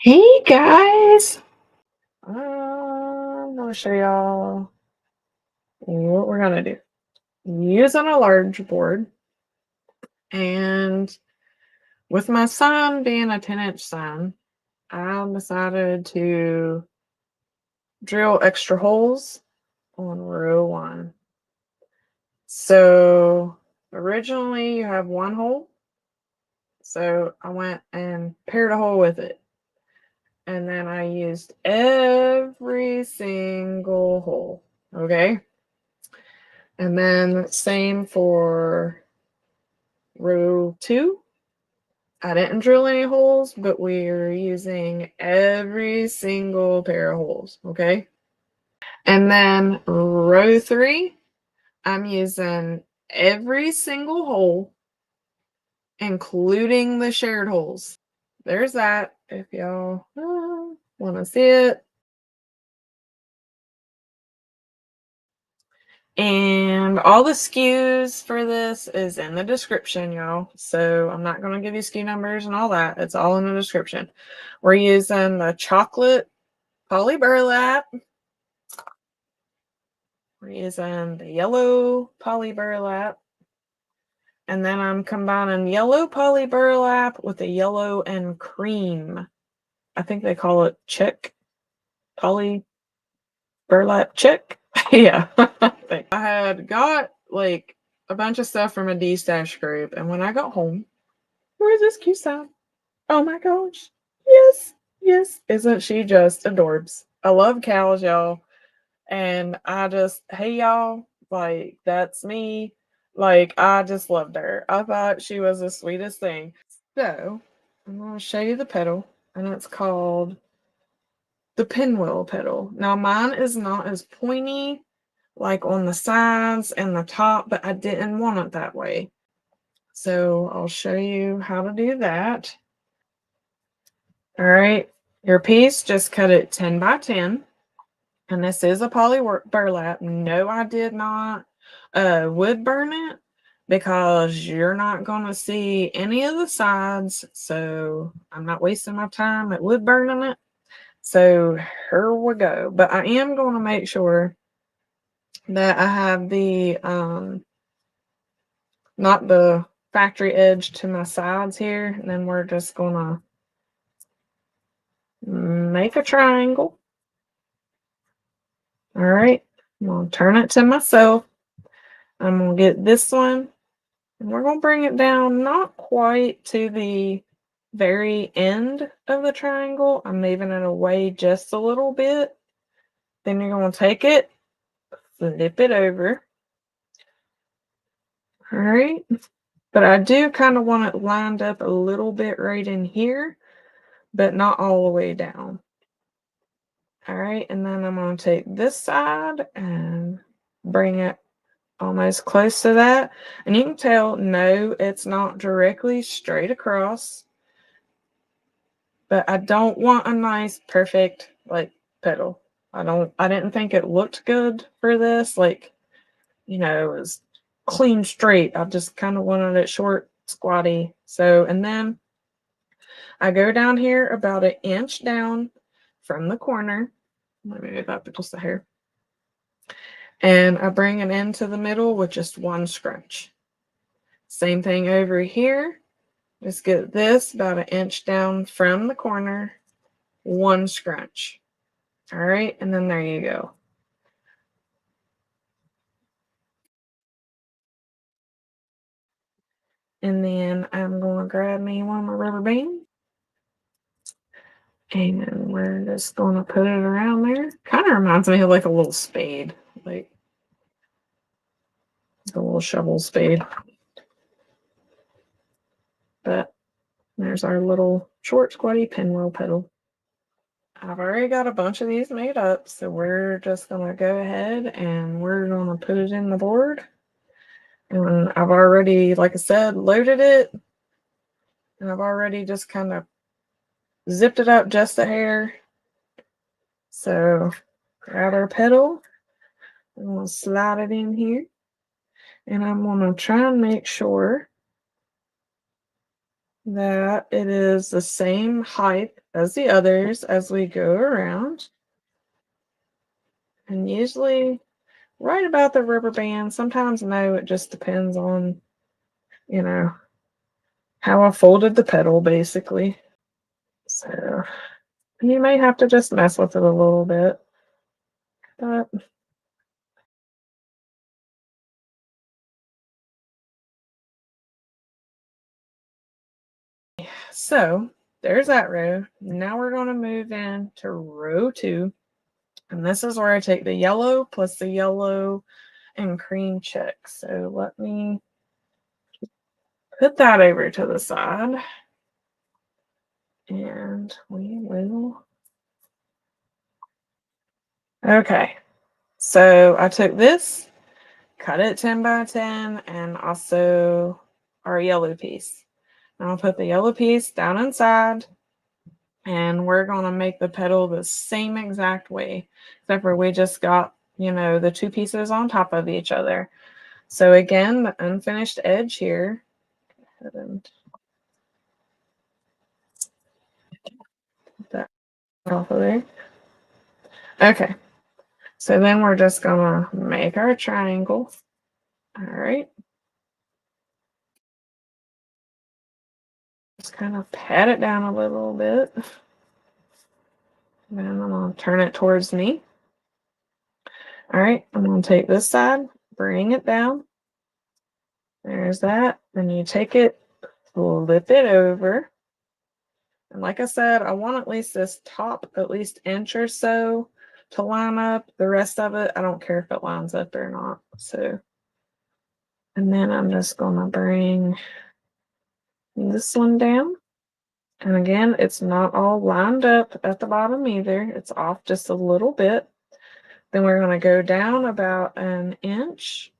Hey guys, I'm gonna show y'all what we're gonna do. Using a large board, and with my sign being a 10-inch sign, I decided to drill extra holes on row 1. So originally you have one hole, so I went and paired a hole with it. And then I used every single hole, okay? And then same for row 2. I didn't drill any holes, but we're using every single pair of holes, okay? And then row 3, I'm using every single hole, including the shared holes. There's that, if y'all want to see it. And all the SKUs for this is in the description, y'all. So I'm not going to give you SKU numbers and all that. It's all in the description. We're using the chocolate poly burlap. We're using the yellow poly burlap. And then I'm combining yellow poly burlap with the yellow and cream. I think they call it chick. Poly burlap chick. Yeah. I had got like a bunch of stuff from a destash group, and when I got home, where is this cute sound? Oh my gosh. Yes. Yes. Isn't she just adorbs? I love cows, y'all. And I just, hey y'all, like that's me. Like I just loved her. I thought she was the sweetest thing. So I'm gonna show you the petal, and it's called the Pinwheel petal. Now mine is not as pointy like on the sides and the top, but I didn't want it that way. So I'll show you how to do that. All right, your piece, just cut it 10 by 10. And this is a poly burlap. No, I did not wood burn it because you're not going to see any of the sides. So I'm not wasting my time at wood burning it. So here we go. But I am going to make sure that I have the not the factory edge to my sides here. And then we're just gonna make a triangle. All right, I'm gonna turn it to myself. I'm gonna get this one, and we're gonna bring it down not quite to the very end of the triangle. I'm moving it away just a little bit. Then you're gonna take it, flip it over. All right, but I do kind of want it lined up a little bit right in here, but not all the way down. All right, and then I'm going to take this side and bring it almost close to that. And you can tell, no, it's not directly straight across, but I don't want a nice, perfect, like, petal. I didn't think it looked good for this. Like, you know, it was clean straight. I just kind of wanted it short, squatty. So, and then I go down here about an inch down from the corner. Let me move up just a hair. And I bring it into the middle with just one scrunch. Same thing over here. Just get this about an inch down from the corner, one scrunch. All right, and then there you go. And then I'm going to grab me one of my rubber bands. And we're just going to put it around there. Kind of reminds me of like a little spade, like a little shovel spade. But there's our little short, squatty pinwheel petal. I've already got a bunch of these made up, so we're just going to go ahead and we're going to put it in the board. And I've already, like I said, loaded it. And I've already just kind of zipped it up just a hair. So grab our petal. I'm going to slide it in here. And I'm going to try and make sure that it is the same height as the others as we go around. And usually right about the rubber band. Sometimes no, it just depends on, you know, how I folded the petal basically. So you may have to just mess with it a little bit. But so there's that row. Now we're going to move into row 2. And this is where I take the yellow plus the yellow and cream check. So let me put that over to the side. And we will. Okay. So I took this, cut it 10 by 10, and also our yellow piece. And I'll put the yellow piece down inside, and we're going to make the petal the same exact way, except for we just got, you know, the 2 pieces on top of each other. So again, the unfinished edge here. And that off of there. Okay. So then we're just going to make our triangle. All right. Just kind of pat it down a little bit. Then I'm going to turn it towards me. All right, I'm going to take this side, bring it down. There's that. Then you take it, flip it over. And like I said, I want at least this top at least inch or so to line up. The rest of it, I don't care if it lines up or not. So, and then I'm just going to bring this one down. And again, it's not all lined up at the bottom either. It's off just a little bit. Then we're going to go down about an inch,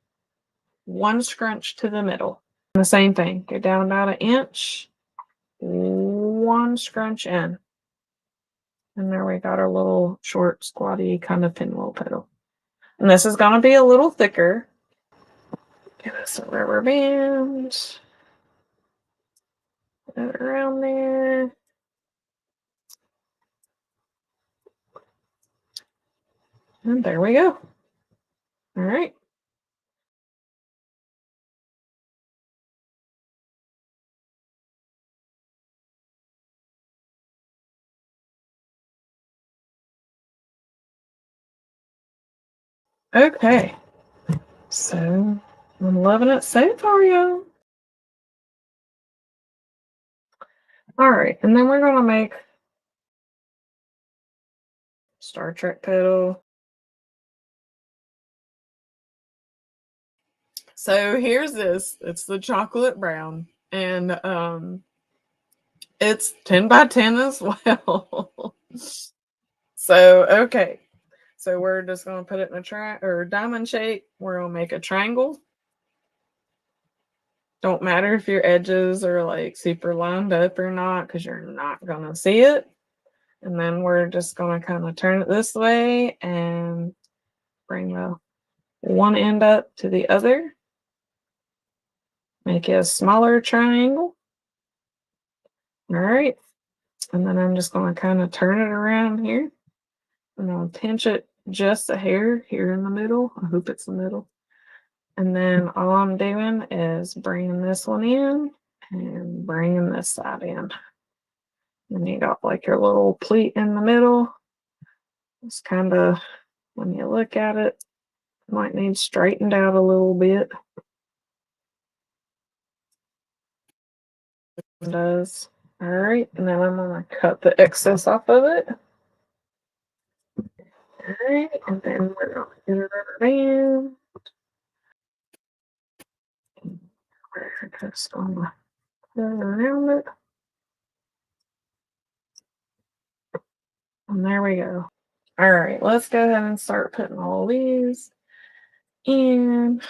1 scrunch to the middle. And the same thing, go down about an inch, 1 scrunch in. And there we got our little short, squatty kind of pinwheel petal. And this is going to be a little thicker. Give us a rubber band. Put it around there. And there we go. All right. Okay. So I'm loving it so far, y'all. All right. And then we're going to make Star Trek petal. So here's this. It's the chocolate brown. And it's 10 by 10 as well. So, okay. So we're just going to put it in a diamond shape. We're going to make a triangle. Don't matter if your edges are like super lined up or not, because you're not going to see it. And then we're just going to kind of turn it this way and bring the one end up to the other. Make it a smaller triangle. All right. And then I'm just going to kind of turn it around here. I'm going to pinch it just a hair here in the middle. I hope it's the middle. And then all I'm doing is bringing this one in and bringing this side in. And you got like your little pleat in the middle. It's kind of, when you look at it, might need straightened out a little bit. It does. All right, and then I'm going to cut the excess off of it. All right, and then we're going to get a rubber band. We're just going to put it around it. And there we go. All right, let's go ahead and start putting all these in.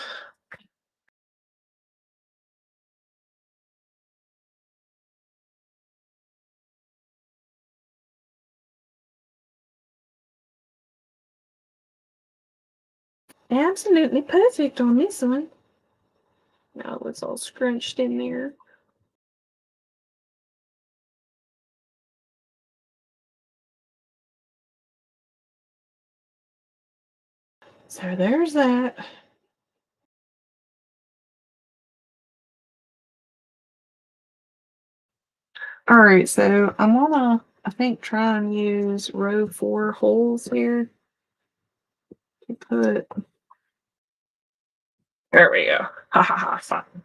Absolutely perfect on this one. Now it's all scrunched in there. So there's that. All right, so I'm gonna, I think, try and use row 4 holes here to put. There we go. Ha ha ha, fine.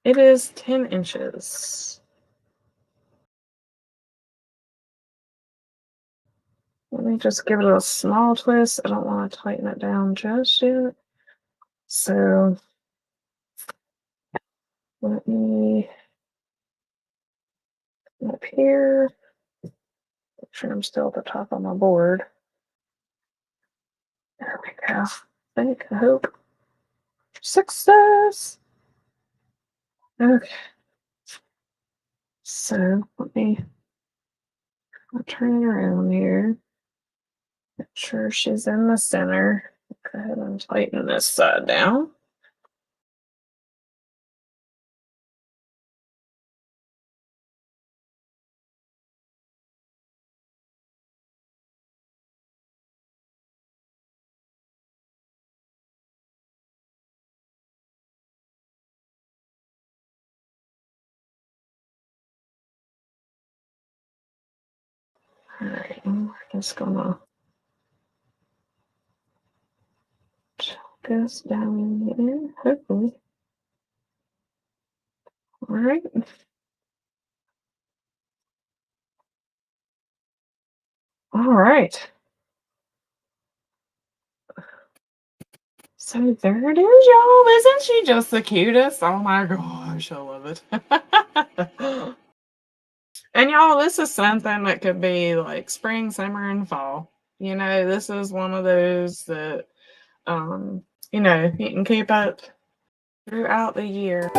It is 10 inches. Let me just give it a small twist. I don't want to tighten it down just yet. So let me up here. Make sure I'm still at the top of my board. There we go. I hope. Success! Okay. So let me turn it around here. Make sure she's in the center. Go ahead and tighten this side down. All right, we're just gonna chuck this down in, hopefully. All right. All right. So there it is, y'all. Isn't she just the cutest? Oh my gosh, I love it. And y'all, this is something that could be like spring, summer, and fall. You know, this is one of those that you know, you can keep up throughout the year.